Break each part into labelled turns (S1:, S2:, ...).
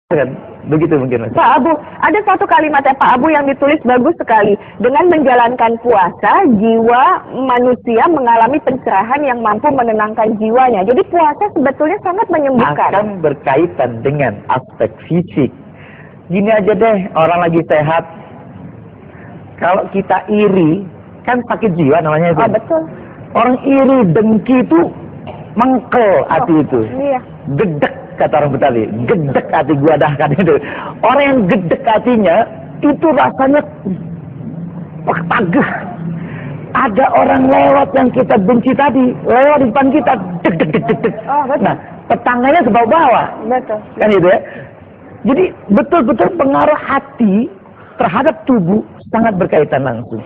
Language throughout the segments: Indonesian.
S1: Kan? Begitu mungkin Mas.
S2: Pak Abu, ada satu kalimat ya Pak Abu yang ditulis bagus sekali. Dengan menjalankan puasa, jiwa manusia mengalami pencerahan yang mampu menenangkan jiwanya. Jadi puasa sebetulnya sangat menyembuhkan.
S1: Akan berkaitan dengan aspek fisik. Gini aja deh, orang lagi sehat. Kalau kita iri, kan sakit jiwa namanya itu.
S2: Oh betul.
S1: Orang iri, dengki itu mengkel hati itu.
S2: Iya.
S1: Gedek kata orang Betawi, gedek hati gua dah kan itu. Orang yang gedek hatinya itu rasanya tagih. Ada orang lewat yang kita benci tadi, lewat di depan kita, deg deg deg deg deg.
S2: Oh, betul.
S1: Nah, tetangganya ke bawah-bawah.
S2: Betul.
S1: Kan itu ya. Jadi betul-betul pengaruh hati terhadap tubuh sangat berkaitan langsung.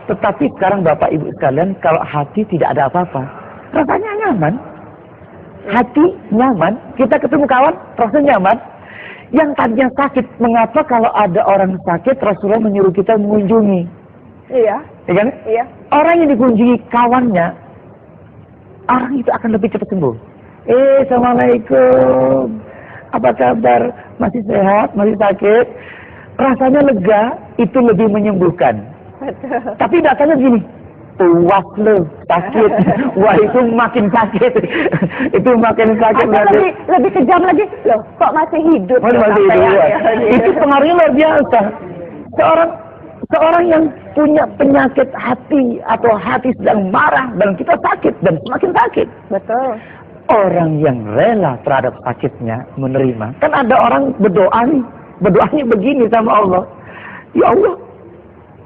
S1: Tetapi sekarang Bapak Ibu sekalian, kalau hati tidak ada apa-apa, rasanya nyaman. Hati nyaman, kita ketemu kawan, rasanya nyaman. Yang tadinya sakit, mengapa kalau ada orang sakit, Rasulullah menyuruh kita mengunjungi?
S2: Iya.
S1: Ya kan?
S2: Iya.
S1: Orang yang dikunjungi kawannya, orang itu akan lebih cepat sembuh. Assalamualaikum. Apa kabar? Masih sehat? Masih sakit? Rasanya lega, itu lebih menyembuhkan. Tapi datanya gini, puas lo, sakit. Wah itu makin sakit. Itu makin sakit.
S2: Atau lebih kejam lagi, loh kok masih hidup?
S1: Masih hidup ya. Itu pengaruhnya luar biasa. Seorang yang punya penyakit hati atau hati sedang marah dan kita sakit dan semakin sakit.
S2: Betul.
S1: Orang yang rela terhadap sakitnya menerima. Kan ada orang berdoa nih, berdoanya begini sama Allah. Ya Allah,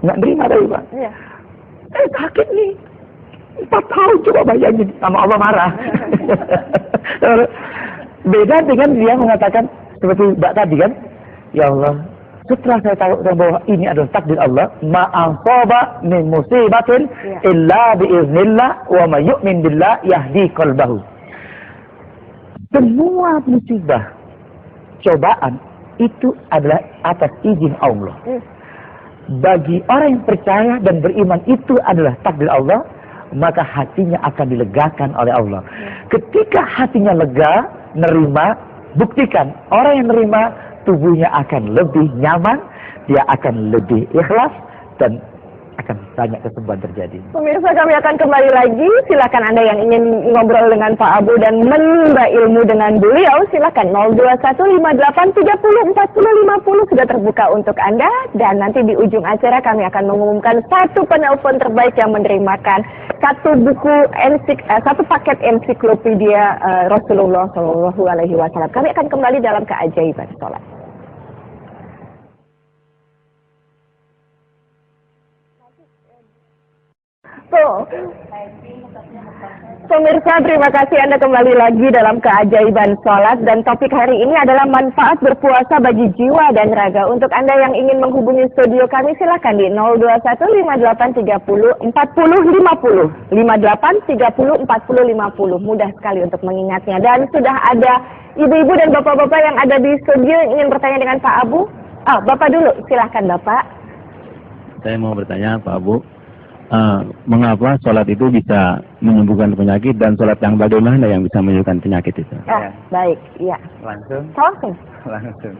S1: nggak terima dari Pak.
S2: Iya.
S1: Sakit nih 4 tahun, coba bayangin, sama Allah marah. Beda dengan dia mengatakan seperti Mbak tadi kan, ya Allah, setelah saya tahu bahwa ini adalah takdir Allah, ma'asaba min musibatin illa biiznillah wa may yu'min billah yahdi qalbahu. Semua musibah, cobaan itu adalah atas izin Allah. Bagi orang yang percaya dan beriman itu adalah takdir Allah, maka hatinya akan dilegakan oleh Allah. Ketika hatinya lega, nerima, buktikan orang yang nerima, tubuhnya akan lebih nyaman, dia akan lebih ikhlas, dan akan banyak kesembuhan terjadi.
S2: Pemirsa, kami akan kembali lagi. Silakan Anda yang ingin ngobrol dengan Pak Abu dan menimba ilmu dengan beliau, silakan 02158304050 sudah terbuka untuk Anda. Dan nanti di ujung acara kami akan mengumumkan satu penelpon terbaik yang menerimakan satu paket ensiklopedia Rasulullah SAW. Kami akan kembali dalam keajaiban sholat. Pemirsa, terima kasih Anda kembali lagi dalam keajaiban sholat, dan topik hari ini adalah manfaat berpuasa bagi jiwa dan raga. Untuk Anda yang ingin menghubungi studio kami, silakan di 02158304050 58304050. Mudah sekali untuk mengingatnya. Dan sudah ada ibu-ibu dan bapak-bapak yang ada di studio yang ingin bertanya dengan Pak Abu. Bapak dulu, silahkan Bapak.
S3: Saya mau bertanya Pak Abu, mengapa sholat itu bisa menyembuhkan penyakit, dan sholat yang bagaimana yang bisa menyembuhkan penyakit itu?
S2: Baik, iya.
S1: Langsung?
S2: Langsung.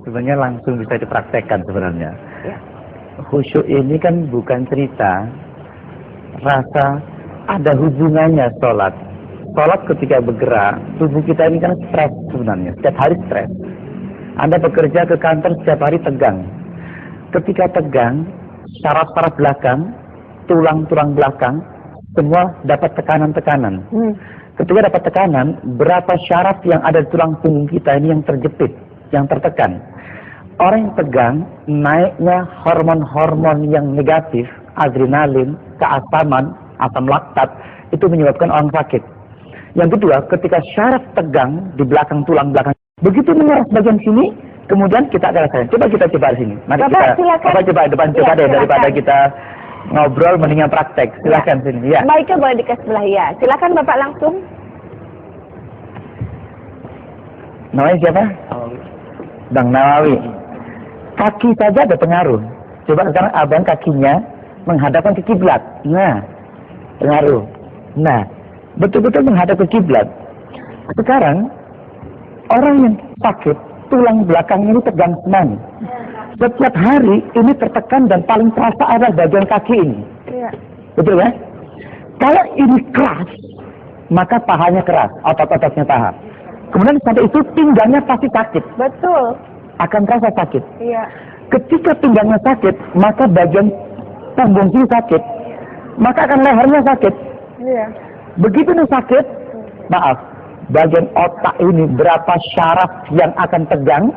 S1: Sebenarnya langsung bisa dipraktekkan sebenarnya.
S2: Ya.
S1: Khusyuk ini kan bukan cerita, rasa, ada hubungannya sholat. Sholat ketika bergerak, tubuh kita ini kan stres sebenarnya, setiap hari stres. Anda bekerja ke kantor setiap hari tegang. Ketika tegang, saraf-saraf belakang, tulang-tulang belakang, semua dapat tekanan-tekanan. Ketika dapat tekanan, berapa syaraf yang ada di tulang punggung kita ini yang terjepit, yang tertekan. Orang yang tegang, naiknya hormon-hormon yang negatif, adrenalin, keasaman, asam laktat, itu menyebabkan orang sakit. Yang kedua, ketika syaraf tegang di belakang tulang belakang, begitu mengeras bagian sini, kemudian kita akan rasakan. Coba kita coba di sini. Mari
S2: Bapak,
S1: kita coba depan coba deh, daripada kita ngobrol mendingan praktek. Silakan sini. Ya.
S2: Baiknya boleh di sebelah ya. Silakan Bapak langsung.
S1: Namanya siapa? Bang Nawawi. Kaki saja ada pengaruh. Coba sekarang abang kakinya menghadapkan ke kiblat. Nah, pengaruh. Nah, betul-betul menghadap ke kiblat. Sekarang orang yang sakit tulang belakang ini tegang semuanya. Setiap hari ini tertekan dan paling terasa adalah bagian kaki ini.
S2: Iya.
S1: Betul ya? Kalau ini keras, maka pahanya keras, otot-ototnya paha. Kemudian sampai itu pinggangnya pasti sakit,
S2: Betul.
S1: akan terasa sakit.
S2: Iya.
S1: Ketika pinggangnya sakit, maka bagian punggung kiri sakit, maka akan lehernya sakit.
S2: Iya.
S1: Begitu ini sakit, maaf, bagian otak ini berapa syaraf yang akan tegang.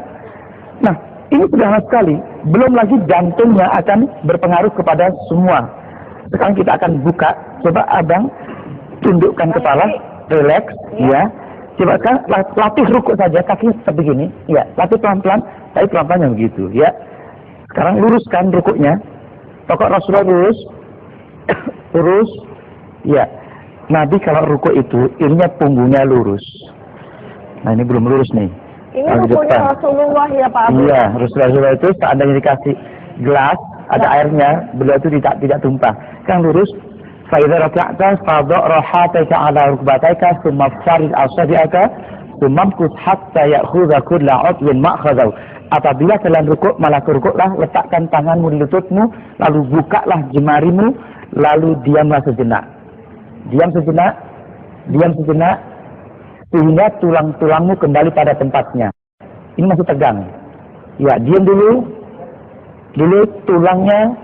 S1: Nah, ini sederhana sekali. Belum lagi jantungnya akan berpengaruh kepada semua. Sekarang kita akan buka. Coba abang tundukkan kepala, relax, ya. Coba sekarang latih rukuk saja, kaki seperti begini. Ya, latih pelan-pelan, tapi pelan-pelan yang begitu, ya. Sekarang luruskan rukuknya. Pokok Rasulullah lurus, lurus, ya. Nabi kalau rukuk itu, ininya punggungnya lurus. Nah, ini belum lurus nih.
S2: Ini
S1: Kalau di
S2: rukunya
S1: depan.
S2: Rasulullah ya Pak Abu.
S1: Iya, Rasulullah itu seandainya dikasih gelas, ada airnya, beliau itu tidak tumpah. Kan lurus. Fa idza raka'ta fadha' rahataka 'ala rukbataika thumma farid asabi'aka thumma mkus hatta ya'khudha kullu 'udwin ma'khadhahu. Apabila kalian rukuk, malah rukuklah, letakkan tanganmu di lututmu, lalu bukalah jemarimu, lalu diamlah sejenak. Diam sejenak, sehingga tulang-tulangmu kembali pada tempatnya. Ini masih tegang. Ya, diam dulu tulangnya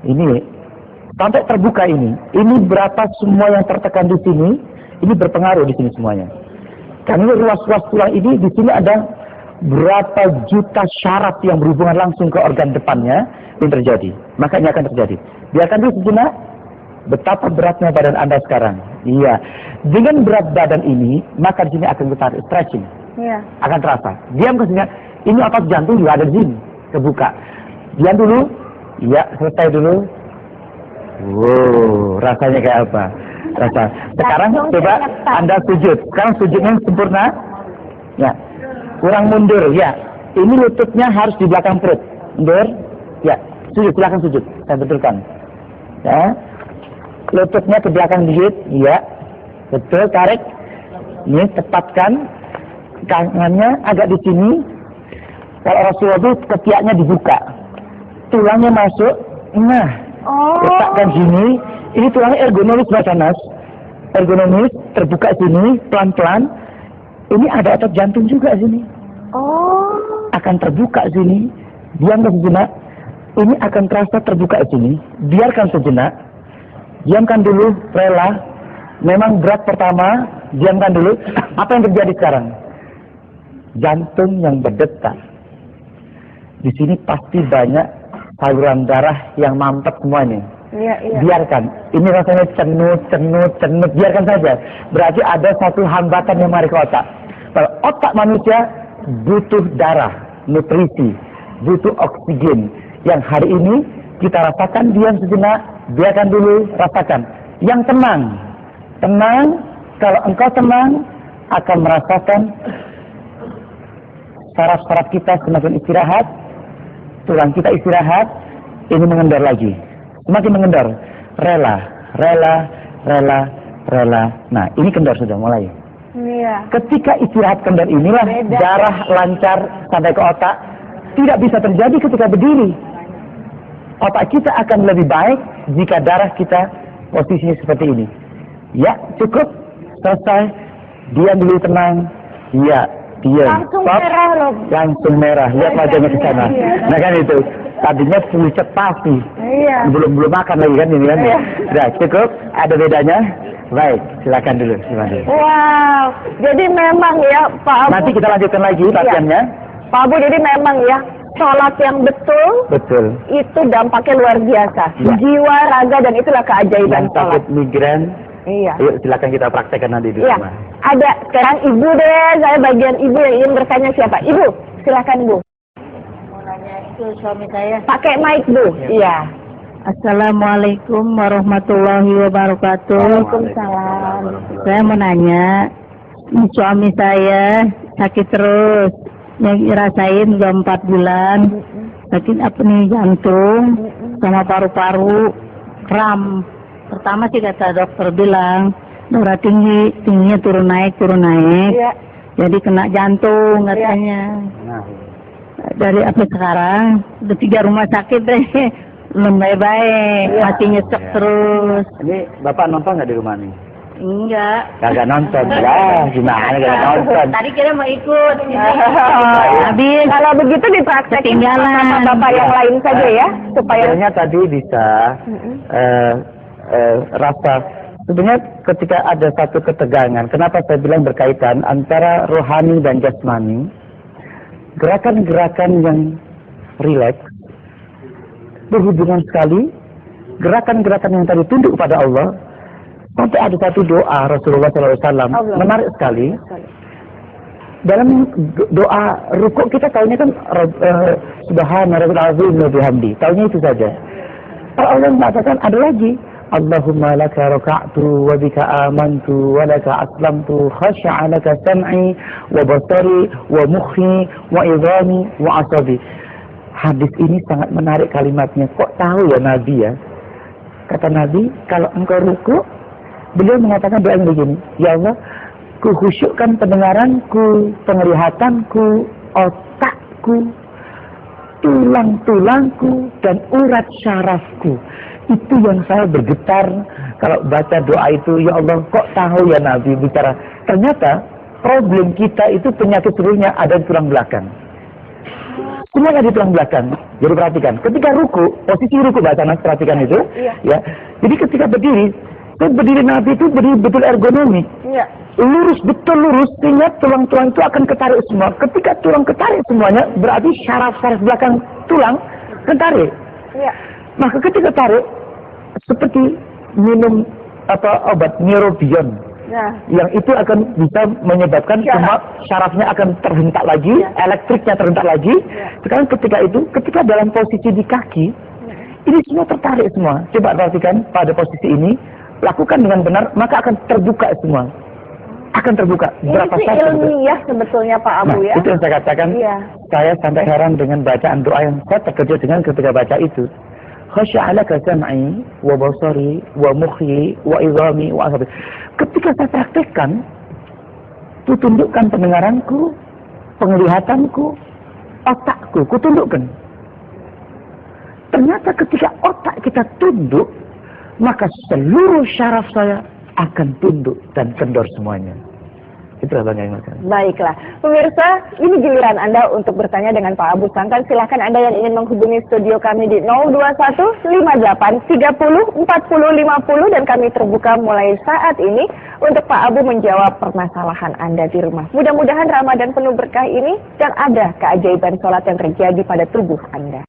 S1: ini sampai terbuka ini. Ini berapa semua yang tertekan di sini, ini berpengaruh di sini semuanya. Karena ruas-ruas tulang ini di sini ada berapa juta syaraf yang berhubungan langsung ke organ depannya yang terjadi. Maka ini akan terjadi. Biarkan dulu sejenak. Betapa beratnya badan Anda sekarang. Iya. Dengan berat badan ini, maka di sini akan kita stretching.
S2: Iya.
S1: Akan terasa. Diam ke sini. Ini otot jantung juga ada di sini. Kebuka. Diam dulu. Iya, selesai dulu. Wow, rasanya kayak apa? Rasa. Sekarang coba Anda sujud. Sekarang sujudnya sempurna. Ya. Kurang mundur. Ya. Ini lututnya harus di belakang perut. Mundur. Ya. Sujud. Silakan sujud. Saya betulkan. Ya. Lututnya ke belakang dikit, iya, betul, tarik, ini tepatkan, tangannya agak di sini. Kalau Rasulullah itu ketiaknya dibuka, tulangnya masuk, nah, letakkan sini, ini tulangnya ergonomis Mbak Nas, ergonomis, terbuka sini, pelan-pelan, ini ada otot jantung juga sini, akan terbuka sini, diam sejenak, ini akan terasa terbuka sini, biarkan sejenak. Diamkan dulu, rela. Memang berat pertama, diamkan dulu. Apa yang terjadi sekarang? Jantung yang berdetak. Di sini pasti banyak saluran darah yang mampet semuanya.
S2: Iya, iya.
S1: Biarkan. Ini rasanya cenut. Biarkan saja. Berarti ada satu hambatan yang mari ke otak. Kalau otak manusia butuh darah, nutrisi, butuh oksigen. Yang hari ini kita rasakan, diam sejenak. Biarkan dulu, rasakan. Yang tenang. Kalau engkau tenang, akan merasakan saraf-saraf kita semakin istirahat, tulang kita istirahat, ini mengendor lagi. Semakin mengendor. Rela. Nah, ini kendor sudah mulai.
S2: Iya.
S1: Ketika istirahat kendor inilah darah lancar sampai ke otak. Tidak bisa terjadi ketika berdiri. Otak kita akan lebih baik jika darah kita posisinya seperti ini. Ya, cukup. Selesai. Diam dulu, tenang. Ya, diam.
S2: Langsung
S1: Stop.
S2: merah loh.
S1: Langsung merah. Lihat wajahnya ke sana. Nah kan itu. Tadinya pucat pasti.
S2: Iya.
S1: Belum makan lagi kan ini kan.
S2: Iya.
S1: Sudah cukup. Ada bedanya. Baik, silakan dulu.
S2: Wow. Jadi memang ya Pak Abu.
S1: Nanti kita lanjutkan lagi latihannya.
S2: Pak Abu, jadi memang ya sholat yang betul itu dampaknya luar biasa.
S1: Ya.
S2: Jiwa, raga, dan itulah keajaiban
S1: Yang
S2: sholat.
S1: sakit migren.
S2: Iya.
S1: Yuk silakan kita praktekkan nanti di
S2: Iya.
S1: rumah.
S2: Ada sekarang ibu deh, saya bagian ibu yang ingin bertanya siapa? Ibu, silakan Bu.
S4: Itu suami saya.
S2: Pakai mic Bu. Iya.
S4: Assalamualaikum warahmatullahi wabarakatuh.
S2: Waalaikumsalam.
S4: Saya mau nanya, suami saya sakit terus, yang dirasain udah 4 bulan, sakit apni jantung sama paru-paru, kram. Pertama sih kata dokter bilang darah tingginya turun naik.
S2: Iya.
S4: jadi kena jantung katanya.
S1: Nah,
S4: Dari apa sekarang udah 3 rumah sakit deh, belum baik-baik, masih nyesek terus.
S1: ini Bapak nonton nggak di rumah nih?
S4: Enggak.
S1: Kagak nonton. Ya, gimana kagak nonton?
S4: Tadi kira mau ikut.
S2: Habis. Kalau begitu dipraktekin
S4: Ketinggalan.
S2: sama bapak yang lain saja ya, supaya
S1: Sebenarnya tadi bisa rasa sebenarnya ketika ada satu ketegangan, kenapa saya bilang berkaitan antara rohani dan jasmani, gerakan-gerakan yang rileks berhubungan sekali, gerakan-gerakan yang tadi tunduk pada Allah. Sampai ada satu doa Rasulullah SAW menarik sekali. Dalam doa rukuk kita tahunya kan Subhana Rabbil Azim wa bihamdi. Tahunya itu saja. Allah mengatakan ada lagi. Allahumma laka raka'tu wa bika amantu wa laka aslamtu khasha'a laka sam'i wa basari wa mukhi wa idhami wa asabi. Hadis ini sangat menarik kalimatnya. Kok tahu ya Nabi ya? Kata Nabi, kalau engkau rukuk, beliau mengatakan doa yang begini, ya Allah, ku khusyukkan pendengaranku, penglihatanku, otakku, tulang-tulangku, dan urat syarafku. Itu yang saya bergetar kalau baca doa itu, ya Allah, kok tahu ya Nabi bicara. Ternyata problem kita itu penyakit seluruhnya ada di tulang belakang. Semuanya di tulang belakang. Jadi perhatikan, ketika ruku, posisi ruku bahasa Nas, perhatikan itu, ya. Jadi ketika berdiri Nabi itu berdiri betul ergonomik.
S2: Iya.
S1: Lurus, betul lurus, sehingga tulang-tulang itu akan ketarik semua. Ketika tulang ketarik semuanya, berarti syaraf-syaraf belakang tulang ketarik.
S2: Iya.
S1: Maka ketika tarik, seperti minum obat neurobion, yang itu akan bisa menyebabkan semua syarafnya akan terhentak lagi, elektriknya terhentak lagi. Sekarang ketika dalam posisi di kaki, ini semua tertarik semua. Coba perhatikan pada posisi ini, lakukan dengan benar, maka akan terbuka semua. Akan terbuka. Berapa
S2: Ini
S1: saat
S2: ilmiah sebetulnya Pak Abu ya.
S1: Itu yang saya katakan.
S2: Iya.
S1: Saya sampai heran dengan bacaan doa yang saya terkejut dengan ketika baca itu. Khasya'alaka sam'i wa basari wa mukhi wa idhami wa asabi. Ketika saya praktekkan, kutundukkan pendengaranku, penglihatanku, otakku, kutundukkan. Ternyata ketika otak kita tunduk, maka seluruh syaraf saya akan tunduk dan kendor semuanya. Itulah Bang Yaimah.
S2: Baiklah, pemirsa, ini giliran Anda untuk bertanya dengan Pak Abu Sangkan. Silahkan Anda yang ingin menghubungi studio kami di 021 58 30 40 50 dan kami terbuka mulai saat ini untuk Pak Abu menjawab permasalahan Anda di rumah. Mudah-mudahan Ramadan penuh berkah ini dan ada keajaiban sholat yang terjadi pada tubuh Anda.